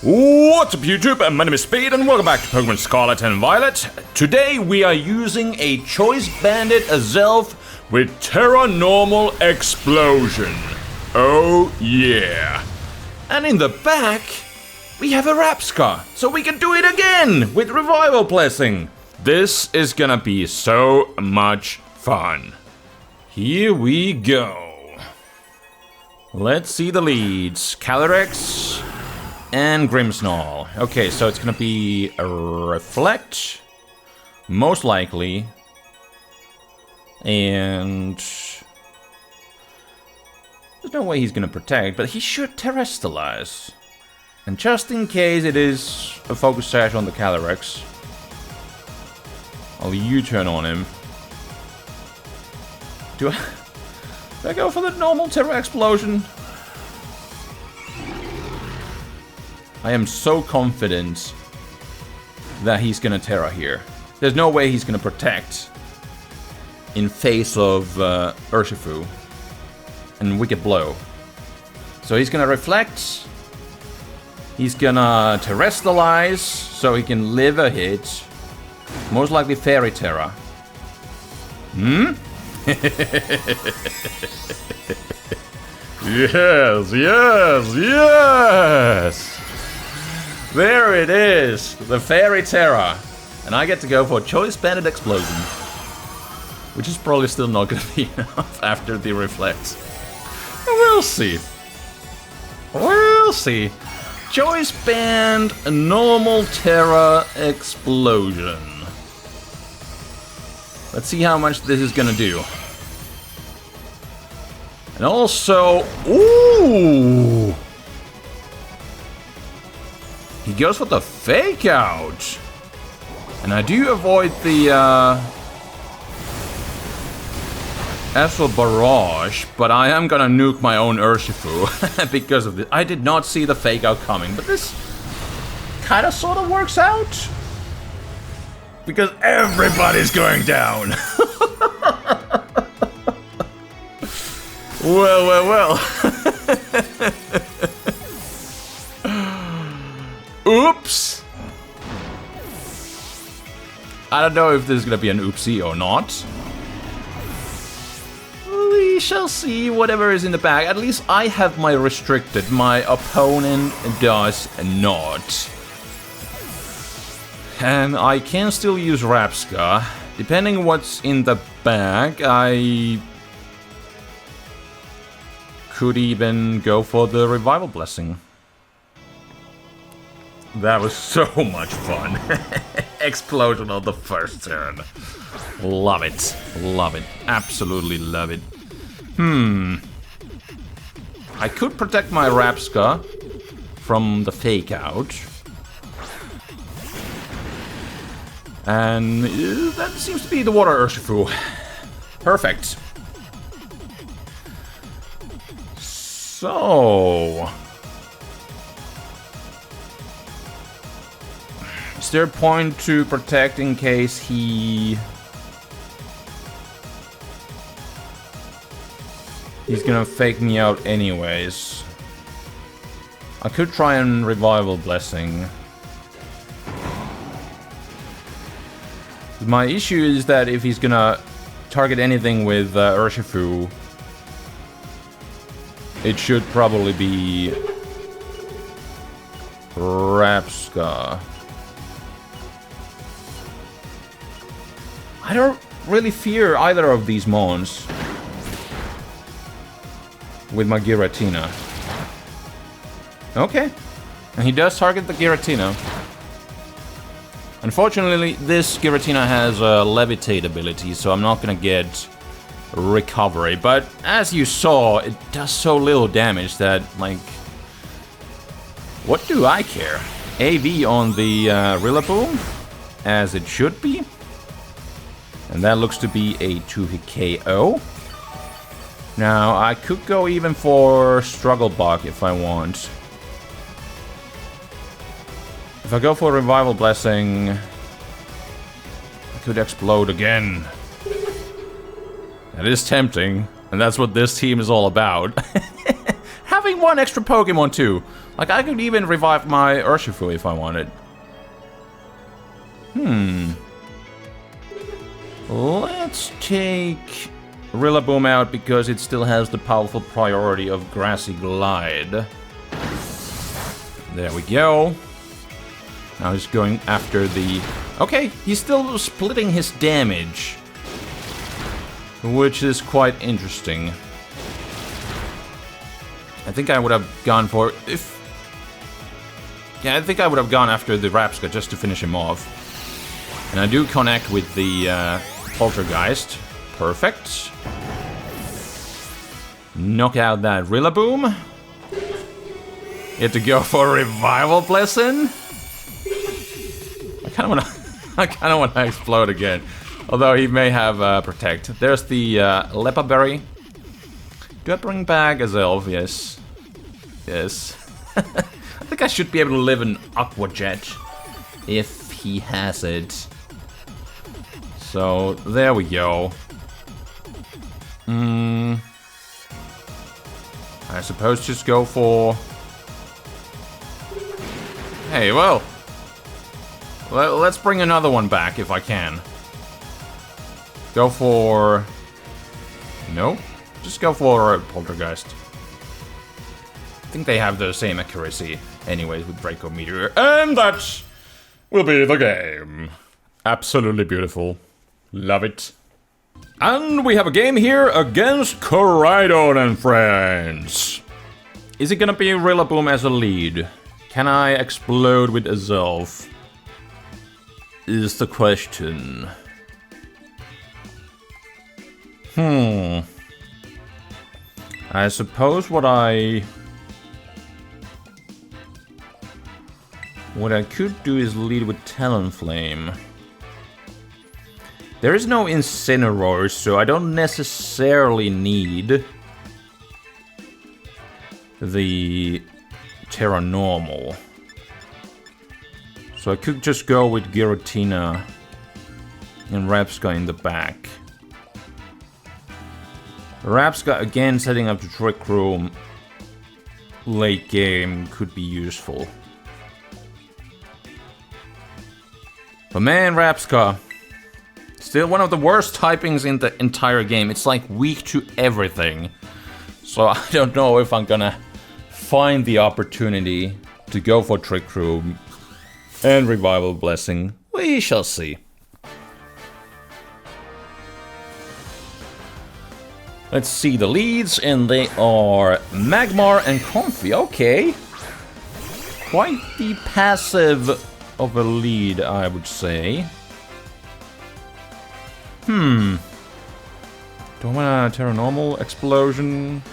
What's up YouTube, my name is Spade and welcome back to Pokemon Scarlet and Violet. Today we are using a Choice Banded Azelf with TERA Normal Explosion. Oh yeah. And in the back, we have a Rapscar, so we can do it again with Revival Blessing. This is gonna be so much fun. Here we go. Let's see the leads. Calyrex and Grimmsnarl. Okay, so it's gonna be a Reflect, most likely. And there's no way he's gonna Protect, but he should Terrestrialize. And just in case it is a Focus Sash on the Calyrex, I'll U-turn on him. Do I go for the normal Terra Explosion? I am so confident that he's gonna Terra here. There's no way he's gonna Protect in face of Urshifu and Wicked Blow. So he's gonna Reflect. He's gonna Terrestrialize so he can live a hit. Most likely Fairy Terra. Yes, yes, yes! There it is, the Fairy Terra. And I get to go for Choice Banded Explosion. Which is probably still not gonna be enough after the Reflect. We'll see. We'll see. Choice Band Normal Terra Explosion. Let's see how much this is gonna do. And also, ooh! He goes for the Fake Out! And I do avoid the Astral Barrage, but I am gonna nuke my own Urshifu because of this. I did not see the Fake Out coming, but this kinda sorta works out. Because everybody's going down! Well, well, well. Oops! I don't know if this is gonna be an oopsie or not. We shall see whatever is in the bag. At least I have my restricted. My opponent does not. And I can still use Rapscar. Depending what's in the bag, I could even go for the Revival Blessing. That was so much fun. Explosion on the first turn. Love it. Love it. Absolutely love it. I could protect my Rapscar from the Fake Out. And that seems to be the Water Urshifu. Perfect. So, is there a point to protect in case he's gonna fake me out anyways? I could try and Revival Blessing. My issue is that if he's gonna target anything with Urshifu, it should probably be Rapscar. I don't really fear either of these mons with my Giratina. Okay. And he does target the Giratina. Unfortunately, this Giratina has a Levitate ability, so I'm not gonna get Recovery, but as you saw, it does so little damage that, like, what do I care? AV on the Rillaboom, as it should be. And that looks to be a 2-hit KO. Now, I could go even for Struggle Bug if I want. If I go for Revival Blessing, I could explode again. That is tempting, and that's what this team is all about. Having one extra Pokemon too. Like, I could even revive my Urshifu if I wanted. Let's take Rillaboom out because it still has the powerful priority of Grassy Glide. There we go. Now he's going after the... Okay, he's still splitting his damage. Which is quite interesting. I think I would have gone for... Yeah, I think I would have gone after the Rapska just to finish him off. And I do connect with the Poltergeist. Perfect. Knock out that Rillaboom. Get to go for a Revival Blessing. I kind of want to explode again. Although he may have Protect. There's the Lepa Berry. Do I bring back Azelf? Yes. Yes. I think I should be able to live in Aqua Jet if he has it. So, there we go. I suppose just go for... Hey, well... Let's bring another one back if I can. Go for... No? Just go for Poltergeist. I think they have the same accuracy anyways with Draco Meteor. And that will be the game. Absolutely beautiful. Love it. And we have a game here against Koraidon and friends. Is it gonna be Rillaboom as a lead? Can I explode with Azelf? Is the question. I suppose what I could do is lead with Talonflame. There is no Incineroar, so I don't necessarily need the TERA Normal. So I could just go with Giratina and Rapska in the back. Rapska again setting up the Trick Room late game could be useful. But man, Rapska, still one of the worst typings in the entire game. It's like weak to everything. So I don't know if I'm gonna find the opportunity to go for Trick Room and Revival Blessing. We shall see. Let's see the leads, and they are Magmar and Comfey. Okay. Quite the passive of a lead, I would say. Do I want a TERA Normal Explosion?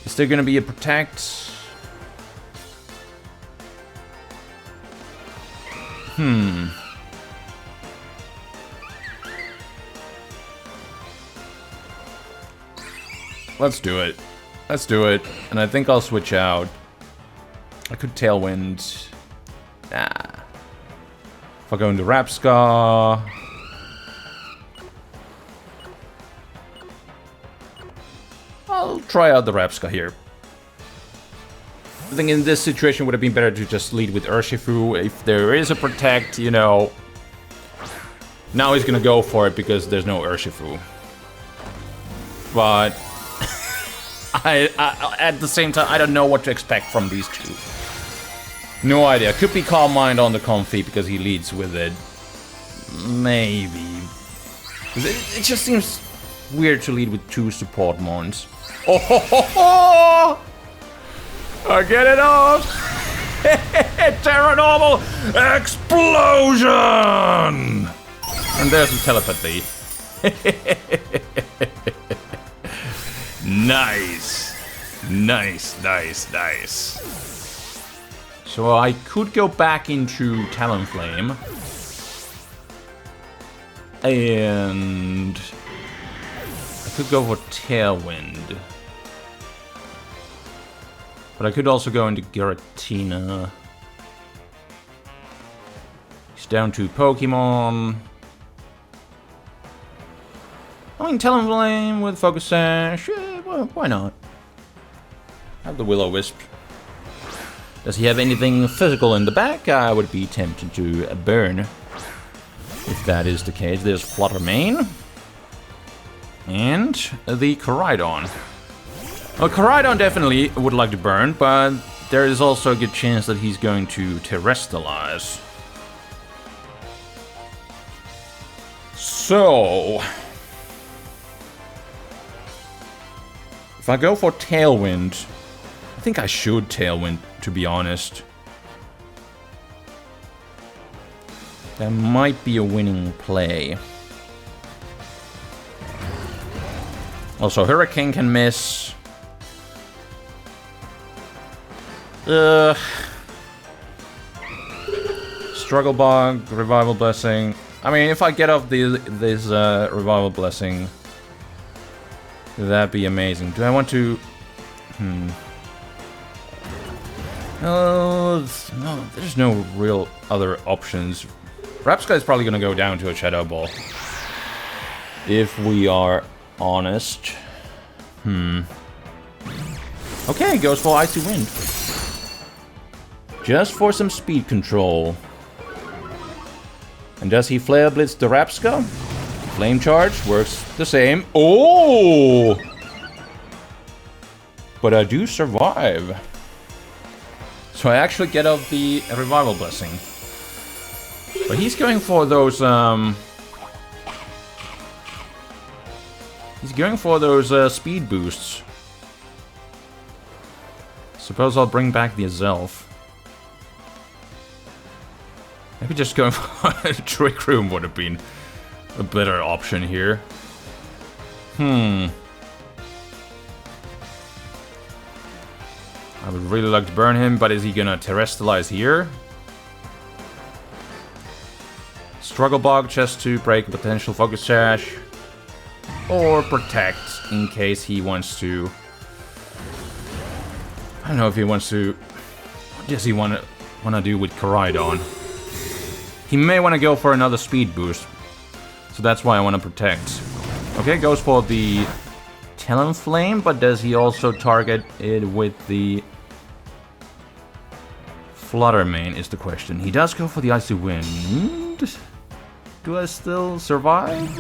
Is there gonna be a Protect? Let's do it. Let's do it. And I think I'll switch out. I could Tailwind. Nah. If I go into Rapska. I'll try out the Rapska here. I think in this situation would have been better to just lead with Urshifu. If there is a Protect, you know. Now he's gonna go for it because there's no Urshifu. But I at the same time, I don't know what to expect from these two. No idea. Could be Calm Mind on the Comfey because he leads with it. Maybe. It just seems weird to lead with two support mons. Oh ho ho ho! I get it off! TERA Normal Explosion! And there's the telepathy. Nice. Nice, nice, nice. So I could go back into Talonflame. And I could go for Tailwind. But I could also go into Giratina. He's down to Pokemon. I mean, Talonflame with Focus Sash, well, why not? Have the Will-O-Wisp. Does he have anything physical in the back? I would be tempted to burn. If that is the case, there's Flutter Mane. And the Koraidon. Well, Koraidon definitely would like to burn, but there is also a good chance that he's going to Terrestrialize. So, if I go for Tailwind, I think I should Tailwind, to be honest. That might be a winning play. Also, Hurricane can miss. Struggle Bug, Revival Blessing. I mean, if I get off this Revival Blessing, that'd be amazing. Do I want to... No, there's no real other options. Rapska is probably gonna go down to a Shadow Ball. If we are honest. Okay, goes for Icy Wind. Just for some speed control. And does he Flare Blitz the Rapska? Flame Charge works the same. Oh! But I do survive. So I actually get off the Revival Blessing. But he's going for those, he's going for those speed boosts. Suppose I'll bring back the Azelf. Maybe just going for a Trick Room would have been a better option here. I would really like to burn him, but is he gonna Terrestrialize here? Struggle Bug just to break a potential Focus Sash. Or Protect in case he wants to... I don't know if he wants to... What does he wanna do with Koraidon? He may want to go for another speed boost. So that's why I want to Protect. Okay, goes for the Talonflame, but does he also target it with the Flutter Mane is the question. He does go for the Icy Wind. Do I still survive?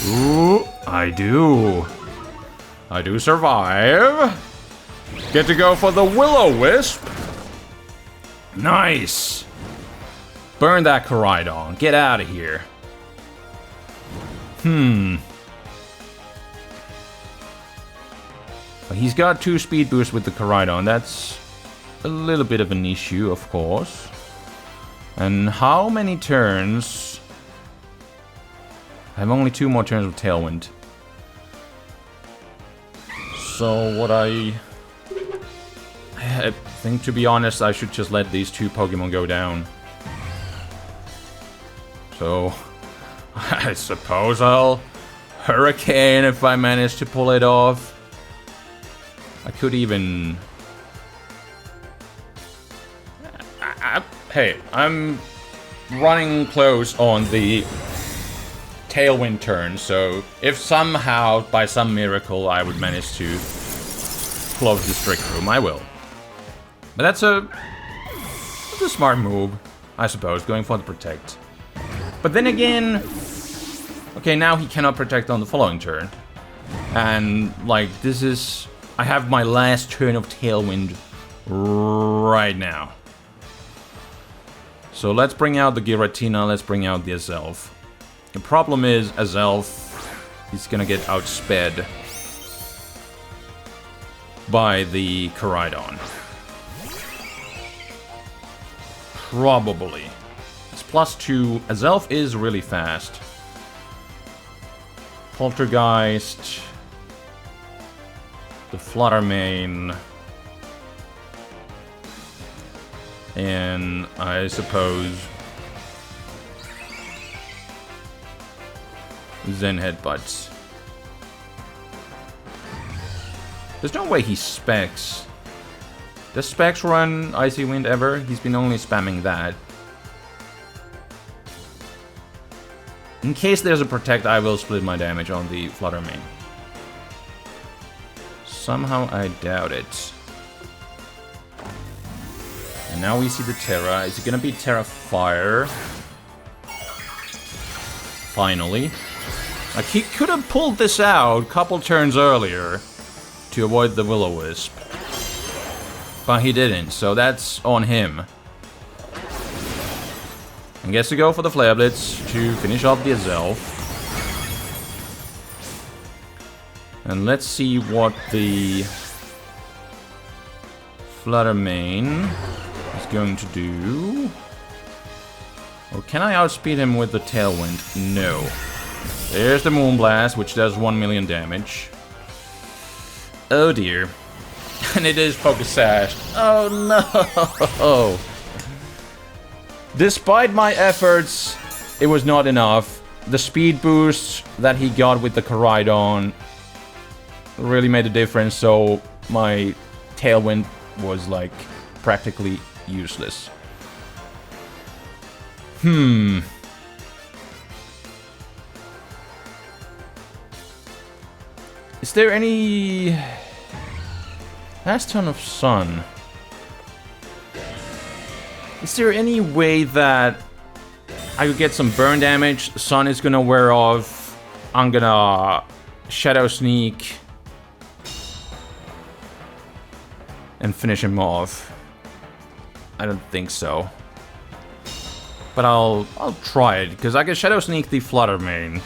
Ooh, I do. I do survive. Get to go for the Will-O-Wisp. Nice. Burn that Koraidon. Get out of here. But he's got 2 speed boosts with the Koraidon. That's a little bit of an issue, of course. And how many turns? I have only 2 more turns with Tailwind. So what I think, to be honest, I should just let these 2 Pokemon go down. So I suppose I'll Hurricane if I manage to pull it off. I could even... Hey, I'm running close on the Tailwind turn, so if somehow, by some miracle, I would manage to close this Trick Room, I will. But that's a smart move, I suppose, going for the Protect. But then again... Okay, now he cannot Protect on the following turn. And, like, this is... I have my last turn of Tailwind right now. So let's bring out the Giratina, let's bring out the Azelf. The problem is, Azelf is gonna get outsped by the Koraidon. Probably. It's +2. Azelf is really fast. Poltergeist. The Flutter Mane. And I suppose Zen Headbutts. There's no way he specs. Does Specs run Icy Wind ever? He's been only spamming that. In case there's a protect, I will split my damage on the Flutter Mane. Somehow I doubt it. And now we see the Terra. Is it gonna be Terra Fire? Finally. Like, he could have pulled this out a couple turns earlier to avoid the Will-O-Wisp. But he didn't, so that's on him. And gets to go for the Flare Blitz to finish off the Azelf. And let's see what the Flutter Mane is going to do. Or can I outspeed him with the Tailwind? No. There's the Moonblast, which does 1 million damage. Oh dear. And it is Focus Sash. Oh no! Despite my efforts, it was not enough. The speed boost that he got with the Koraidon really made a difference, so my Tailwind was like practically useless. Is there any... Last turn of Sun. Is there any way that I could get some burn damage? Sun is gonna wear off. I'm gonna Shadow Sneak and finish him off. I don't think so. But I'll try it, because I can Shadow Sneak the Flutter Mane.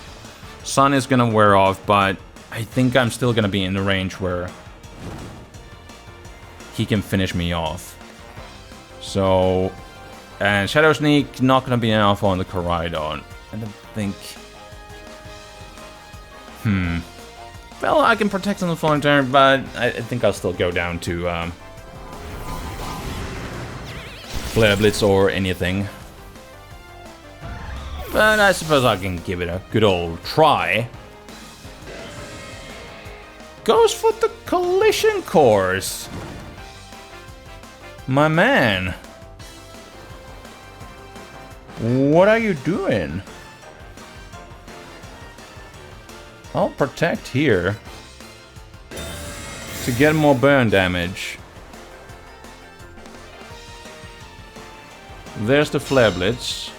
Sun is gonna wear off, but I think I'm still gonna be in the range where he can finish me off. So, and Shadow Sneak not gonna be enough on the Koraidon. I don't think. Well, I can protect on the following turn, but I think I'll still go down to Flare Blitz or anything. But I suppose I can give it a good old try. Goes for the Collision Course. My man. What are you doing? I'll protect here to get more burn damage. There's the Flare Blitz.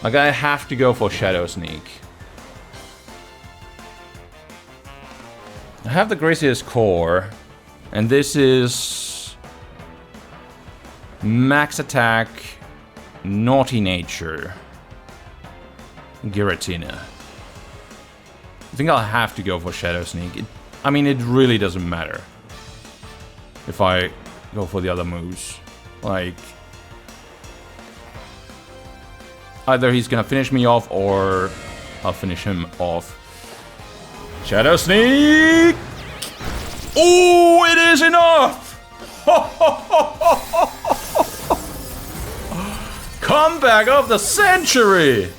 Like, I have to go for Shadow Sneak. I have the Gracious Core, and this is Max Attack, Naughty Nature, Giratina. I think I'll have to go for Shadow Sneak. I mean, it really doesn't matter if I go for the other moves. Like, either he's gonna finish me off or I'll finish him off. Shadow Sneak! Oh, it is enough! Comeback of the century!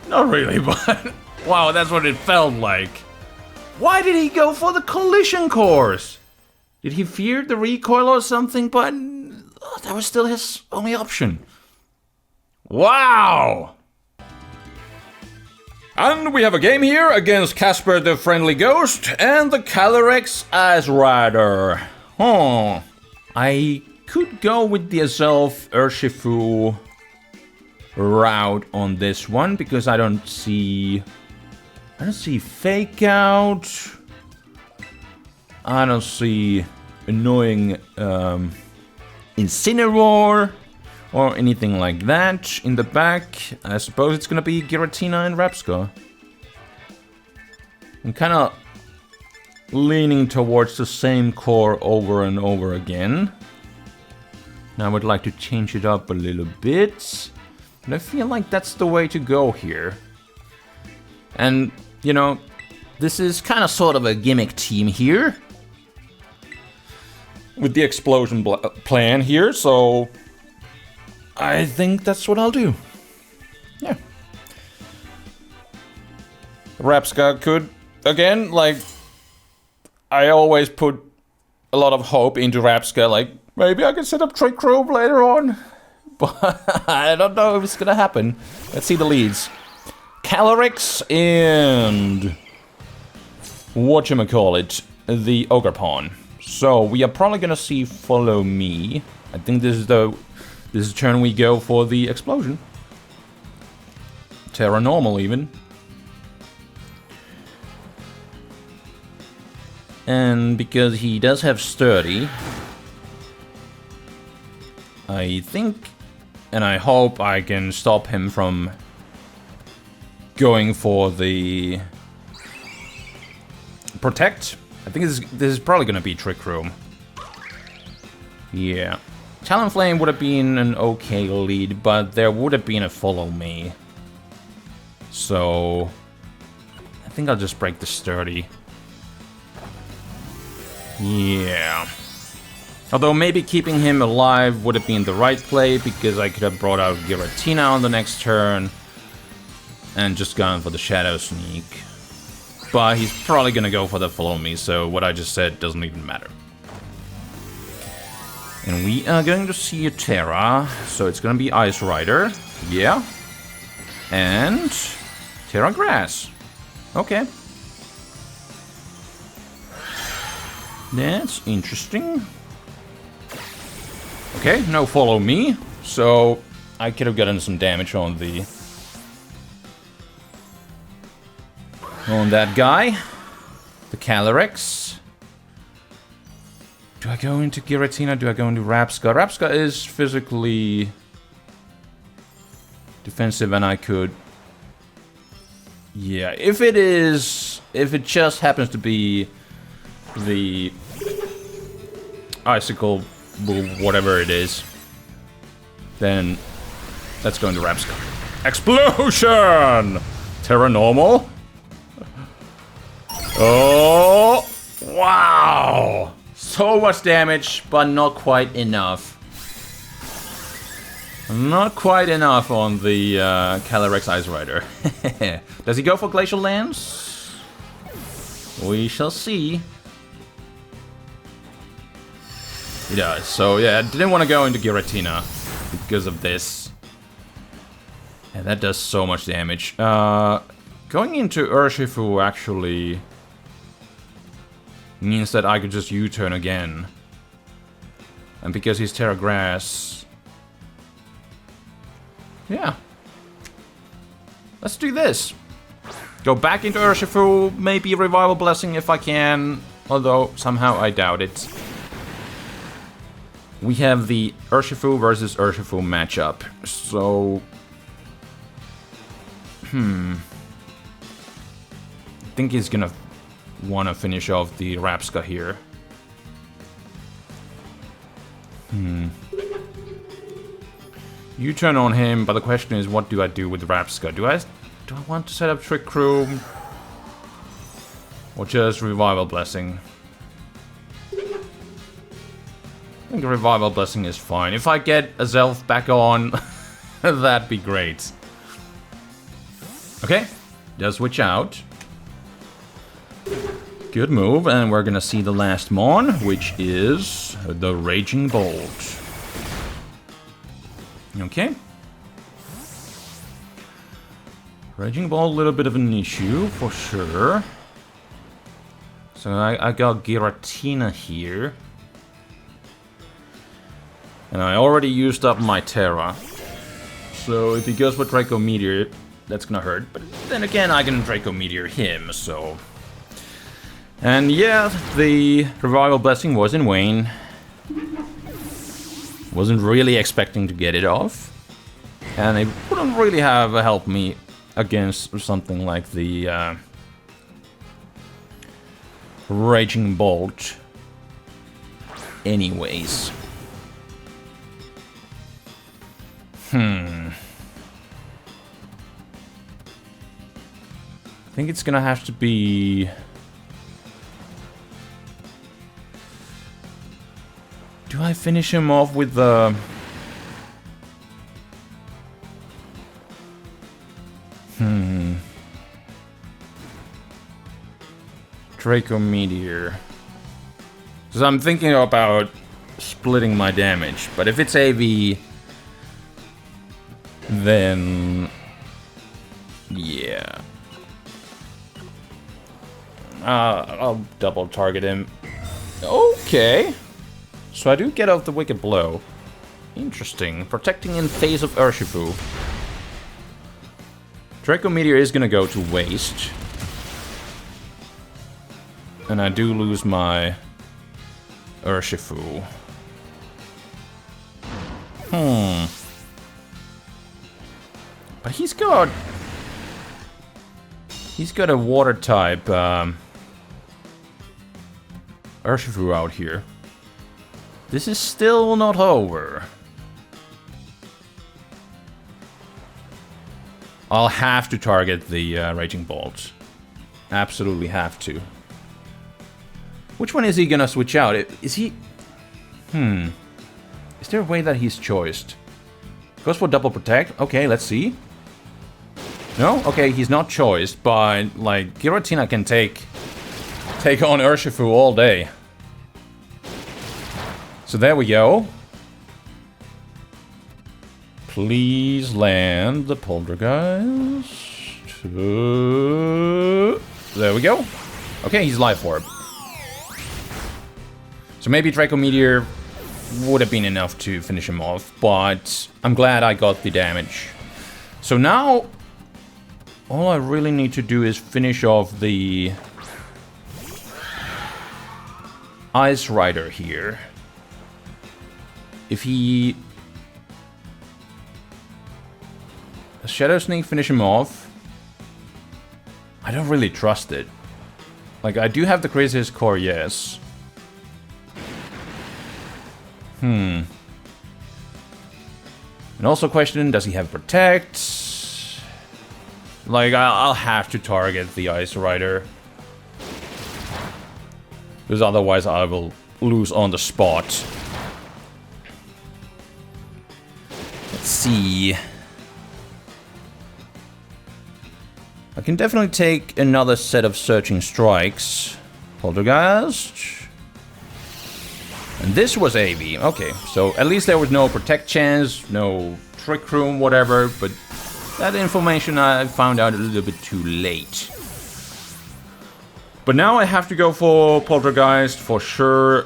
Not really, but wow, that's what it felt like. Why did he go for the Collision Course? Did he fear the recoil or something? But that was still his only option. Wow! And we have a game here against Casper the Friendly Ghost and the Calyrex Ice Rider. Huh. I could go with the Azelf Urshifu route on this one because I don't see Fake Out. I don't see annoying Incineroar or anything like that in the back. I suppose it's gonna be Giratina and Rapska. I'm kind of leaning towards the same core over and over again. Now I would like to change it up a little bit, but I feel like that's the way to go here. And, you know, this is kind of sort of a gimmick team here with the explosion plan here, so I think that's what I'll do. Yeah. Rapska could, again, like, I always put a lot of hope into Rapska, like, maybe I can set up Trick Robe later on. but I don't know if it's gonna happen. Let's see the leads. Calyrex and whatchamacallit, the Ogre Pawn. So we are probably gonna see Follow Me. I think this is the turn we go for the explosion. TERA Normal even. And because he does have Sturdy, I think and I hope I can stop him from going for the Protect. I think this is probably gonna be Trick Room. Yeah. Talonflame would have been an okay lead, but there would have been a Follow Me. So I think I'll just break the Sturdy. Yeah. Although maybe keeping him alive would have been the right play, because I could have brought out Giratina on the next turn and just gone for the Shadow Sneak. But he's probably gonna go for the Follow Me, so what I just said doesn't even matter. And we are going to see a Terra, so it's gonna be Ice Rider. Yeah. And Terra Grass. Okay. That's interesting. Okay, no Follow Me, so I could have gotten some damage on that guy. The Calyrex. Do I go into Giratina? Do I go into Rapska? Rapska is physically defensive, and I could... Yeah, if it just happens to be the Icicle, whatever it is, then let's go into Rapska. Explosion! TERA Normal. Oh, wow! So much damage, but not quite enough. Not quite enough on the Calyrex Ice Rider. Does he go for Glacial Lance? We shall see. He does. So yeah, I didn't want to go into Giratina because of this. And that does so much damage. Going into Urshifu actually means that I could just U-turn again. And because he's Terra Grass... Yeah. Let's do this. Go back into Urshifu, maybe Revival Blessing if I can. Although, somehow I doubt it. We have the Urshifu versus Urshifu matchup. So... I think he's gonna want to finish off the Rapska here. You turn on him, but the question is, what do I do with Rapska? Do I want to set up Trick Room? Or just Revival Blessing? I think Revival Blessing is fine. If I get Azelf back on, that'd be great. Okay, just switch out. Good move, and we're gonna see the last Mon, which is the Raging Bolt. Okay. Raging Bolt, a little bit of an issue, for sure. So I got Giratina here. And I already used up my Terra. So if he goes for Draco Meteor, that's gonna hurt. But then again, I can Draco Meteor him, so... And yeah, the Revival Blessing was in vain. Wasn't really expecting to get it off. And it wouldn't really have helped me against something like the Raging Bolt. Anyways. I think it's gonna have to be... Do I finish him off with the... Draco Meteor. Because I'm thinking about splitting my damage. But if it's AV, then yeah. I'll double target him. Okay. So I do get off the Wicked Blow. Interesting. Protecting in face of Urshifu. Draco Meteor is gonna go to waste. And I do lose my Urshifu. But he's got a water type Urshifu out here. This is still not over. I'll have to target the Raging Bolt. Absolutely have to. Which one is he gonna switch out? Is he... Is there a way that he's choiced? Goes for double protect. Okay, let's see. No? Okay, he's not choiced, but like Giratina can take on Urshifu all day. So there we go. Please land the Poltergeist. There we go. Okay, he's Life Orb. So maybe Draco Meteor would have been enough to finish him off, but I'm glad I got the damage. So now, all I really need to do is finish off the Ice Rider here. If he... Shadow Sneak finish him off. I don't really trust it. Like, I do have the Craziest Core, yes. And also question, does he have Protect? Like, I'll have to target the Ice Rider. Because otherwise I will lose on the spot. Let's see. I can definitely take another set of Searching Strikes. Poltergeist. And this was AV. Okay, so at least there was no Protect chance, no Trick Room, whatever, but that information I found out a little bit too late. But now I have to go for Poltergeist for sure,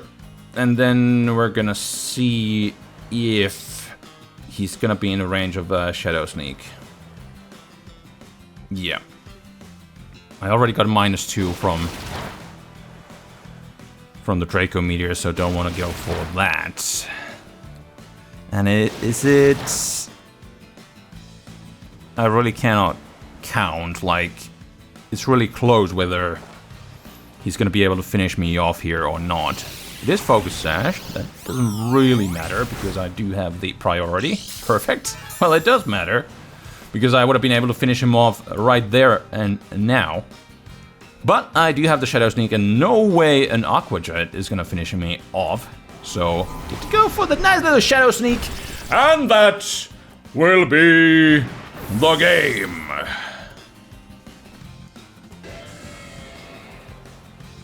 and then we're gonna see if he's gonna be in the range of Shadow Sneak. Yeah. I already got a -2 from the Draco Meteor, so don't want to go for that. And is it... I really cannot count, like, it's really close whether he's gonna be able to finish me off here or not. It is Focus Sash, that doesn't really matter because I do have the priority. Perfect. Well, it does matter, because I would have been able to finish him off right there and now. But I do have the Shadow Sneak, and no way an Aqua Jet is gonna finish me off. So, get to go for the nice little Shadow Sneak. And that will be the game.